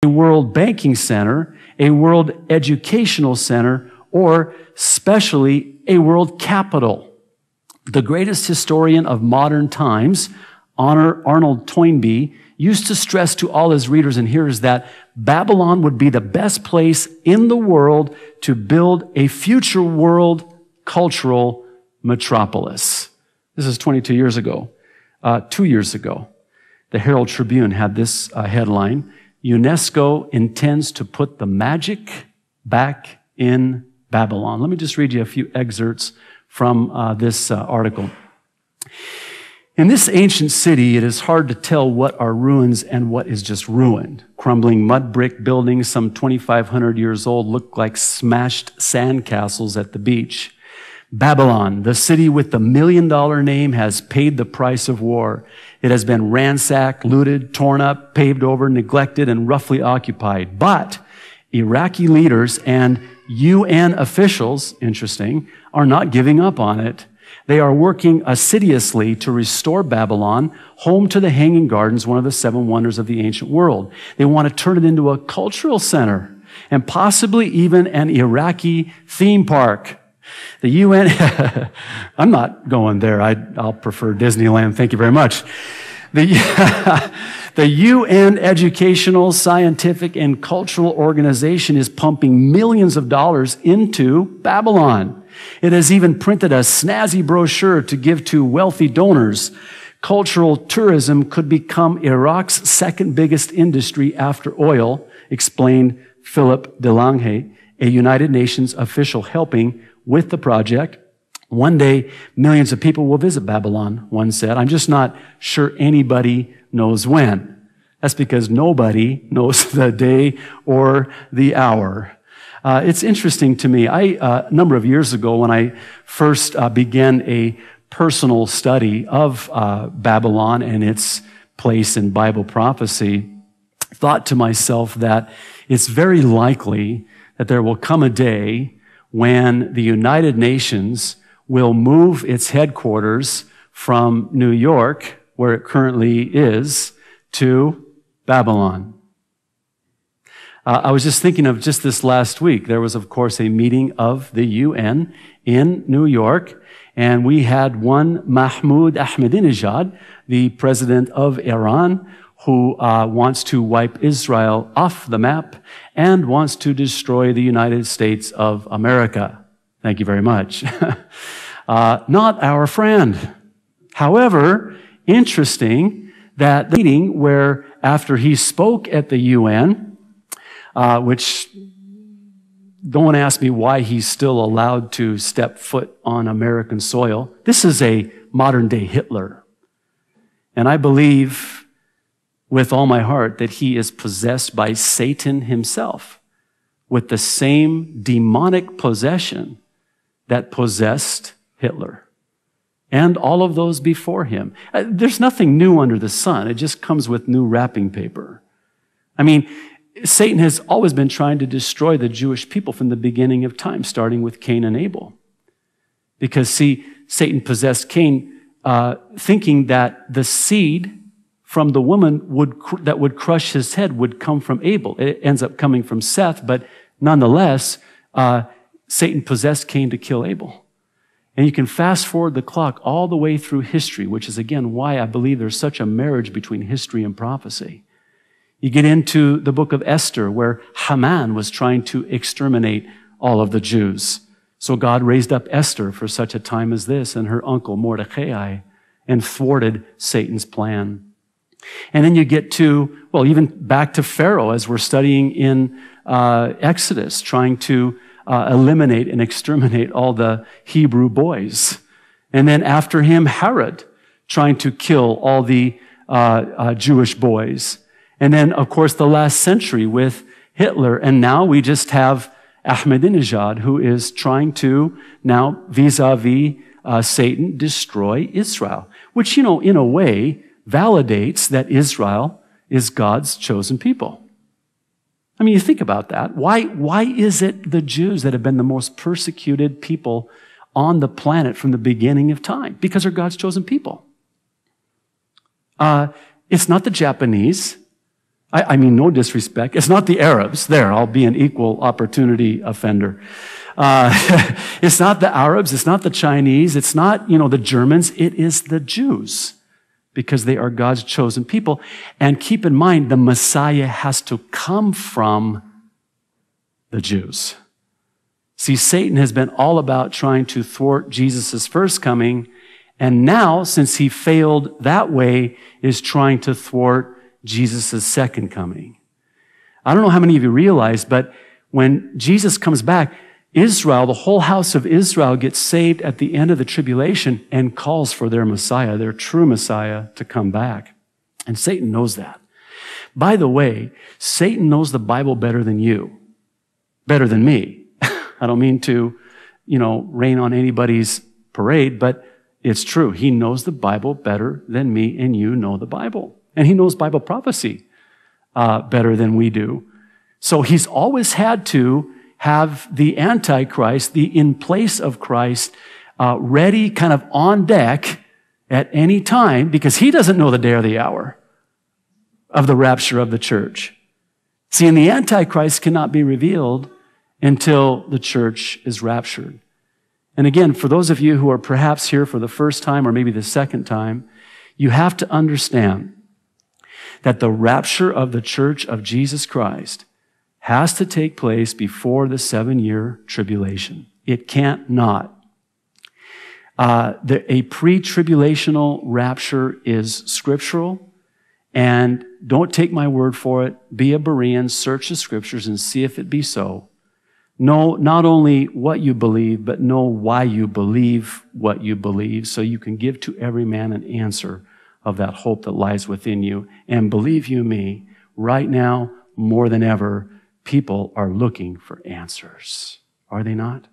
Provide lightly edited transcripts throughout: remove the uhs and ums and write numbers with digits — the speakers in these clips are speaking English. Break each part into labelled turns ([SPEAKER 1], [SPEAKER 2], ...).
[SPEAKER 1] a world banking center, a world educational center, or especially a world capital. The greatest historian of modern times, Arnold Toynbee, used to stress to all his readers and hearers that Babylon would be the best place in the world to build a future world cultural metropolis. This is 22 years ago. 2 years ago, the Herald Tribune had this headline: UNESCO intends to put the magic back in Babylon. Let me just read you a few excerpts from this article. In this ancient city, it is hard to tell what are ruins and what is just ruined. Crumbling mud brick buildings, some 2,500 years old, look like smashed sandcastles at the beach. Babylon, the city with the $1 million name, has paid the price of war. It has been ransacked, looted, torn up, paved over, neglected, and roughly occupied. But Iraqi leaders and UN officials, interesting, are not giving up on it. They are working assiduously to restore Babylon, home to the Hanging Gardens, one of the 7 wonders of the ancient world. They want to turn it into a cultural center and possibly even an Iraqi theme park. The UN, I'm not going there. I'll prefer Disneyland. Thank you very much. The UN Educational, Scientific, and Cultural Organization is pumping millions of dollars into Babylon. It has even printed a snazzy brochure to give to wealthy donors. Cultural tourism could become Iraq's second biggest industry after oil, explained Philip DeLange, a United Nations official helping with the project. One day, millions of people will visit Babylon, one said. I'm just not sure anybody knows when. That's because nobody knows the day or the hour. It's interesting to me. A number of years ago, when I first began a personal study of Babylon and its place in Bible prophecy, thought to myself that it's very likely that there will come a day when the United Nations will move its headquarters from New York, where it currently is, to Babylon. I was just thinking of just this last week. There was, of course, a meeting of the UN in New York, and we had one Mahmoud Ahmadinejad, the president of Iran, who wants to wipe Israel off the map and wants to destroy the United States of America. Thank you very much. Not our friend. However, interesting that the meeting where after he spoke at the UN, which don't ask me why he's still allowed to step foot on American soil. This is a modern day Hitler. And I believe with all my heart that he is possessed by Satan himself with the same demonic possession that possessed Hitler and all of those before him. There's nothing new under the sun. It just comes with new wrapping paper. I mean, Satan has always been trying to destroy the Jewish people from the beginning of time, starting with Cain and Abel. Because, see, Satan possessed Cain thinking that the seed from the woman that would crush his head would come from Abel. It ends up coming from Seth, but nonetheless, Satan possessed Cain to kill Abel. And you can fast forward the clock all the way through history, which is, again, why I believe there's such a marriage between history and prophecy. You get into the book of Esther, where Haman was trying to exterminate all of the Jews. So God raised up Esther for such a time as this, and her uncle Mordecai, and thwarted Satan's plan. And then you get to, well, even back to Pharaoh, as we're studying in Exodus, trying to eliminate and exterminate all the Hebrew boys. And then after him, Herod, trying to kill all the Jewish boys. And then, of course, the last century with Hitler. And now we just have Ahmadinejad, who is trying to now, vis-a-vis Satan, destroy Israel. Which, you know, in a way, validates that Israel is God's chosen people. I mean, you think about that. Why is it the Jews that have been the most persecuted people on the planet from the beginning of time? Because they're God's chosen people. It's not the Japanese. I mean, no disrespect. It's not the Arabs. There, I'll be an equal opportunity offender. It's not the Arabs. It's not the Chinese. It's not, the Germans. It is the Jews, because they are God's chosen people. And keep in mind, the Messiah has to come from the Jews. See, Satan has been all about trying to thwart Jesus' first coming, and now, since he failed that way, is trying to thwart Jesus' second coming. I don't know how many of you realize, but when Jesus comes back, Israel, the whole house of Israel, gets saved at the end of the tribulation and calls for their Messiah, their true Messiah, to come back. And Satan knows that. By the way, Satan knows the Bible better than you, better than me. I don't mean to, rain on anybody's parade, but it's true. He knows the Bible better than me and you know the Bible. And he knows Bible prophecy better than we do. So he's always had to have the Antichrist, the in place of Christ, ready, kind of on deck at any time, because he doesn't know the day or the hour of the rapture of the church. See, and the Antichrist cannot be revealed until the church is raptured. And again, for those of you who are perhaps here for the first time or maybe the second time, you have to understand that the rapture of the church of Jesus Christ has to take place before the 7-year tribulation. It can't not. A pre-tribulational rapture is scriptural, and don't take my word for it. Be a Berean, search the scriptures and see if it be so. Know not only what you believe, but know why you believe what you believe, so you can give to every man an answer of that hope that lies within you. And believe you me, right now, more than ever, people are looking for answers. Are they not?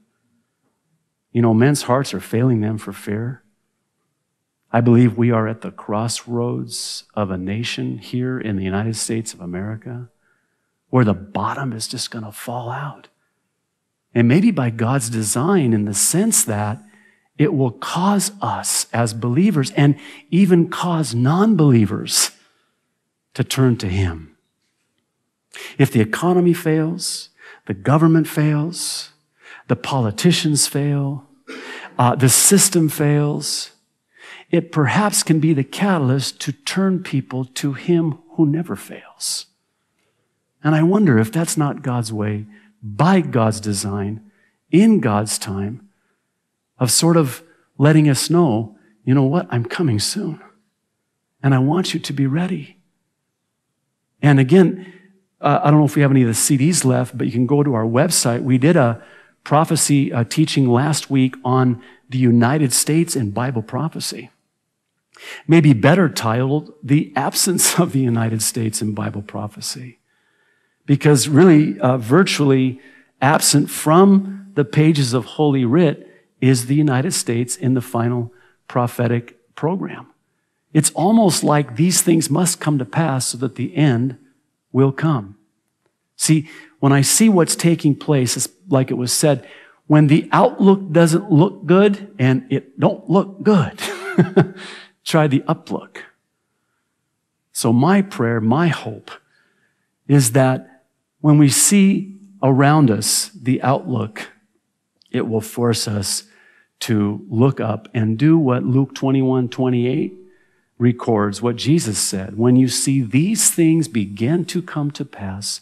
[SPEAKER 1] Men's hearts are failing them for fear. I believe we are at the crossroads of a nation here in the United States of America where the bottom is just going to fall out. And maybe by God's design, in the sense that it will cause us as believers and even cause non-believers to turn to Him. If the economy fails, the government fails, the politicians fail, the system fails, it perhaps can be the catalyst to turn people to Him who never fails. And I wonder if that's not God's way, by God's design, in God's time, of sort of letting us know, you know what, I'm coming soon. And I want you to be ready. And again, I don't know if we have any of the CDs left, but you can go to our website. We did a prophecy teaching last week on the United States and Bible prophecy. Maybe better titled, The Absence of the United States in Bible Prophecy. Because really, virtually absent from the pages of Holy Writ is the United States in the final prophetic program. It's almost like these things must come to pass so that the end will come. See, when I see what's taking place, it's like it was said, when the outlook doesn't look good, and it don't look good, try the uplook. So my prayer, my hope, is that when we see around us the outlook, it will force us to look up and do what Luke 21:28 records, what Jesus said. When you see these things begin to come to pass,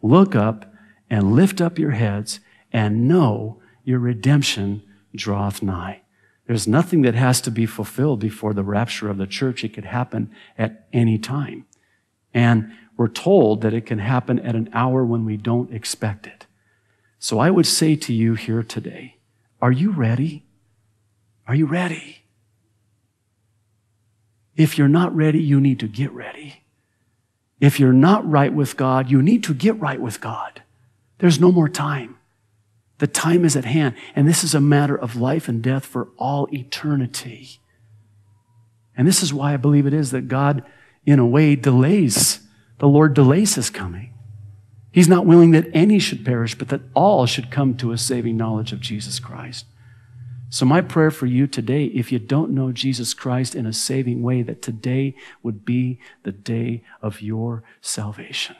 [SPEAKER 1] look up and lift up your heads and know your redemption draweth nigh. There's nothing that has to be fulfilled before the rapture of the church. It could happen at any time. And we're told that it can happen at an hour when we don't expect it. So I would say to you here today, are you ready? Are you ready? If you're not ready, you need to get ready. If you're not right with God, you need to get right with God. There's no more time. The time is at hand. And this is a matter of life and death for all eternity. And this is why I believe it is that God, in a way, delays. The Lord delays His coming. He's not willing that any should perish, but that all should come to a saving knowledge of Jesus Christ. So my prayer for you today, if you don't know Jesus Christ in a saving way, that today would be the day of your salvation.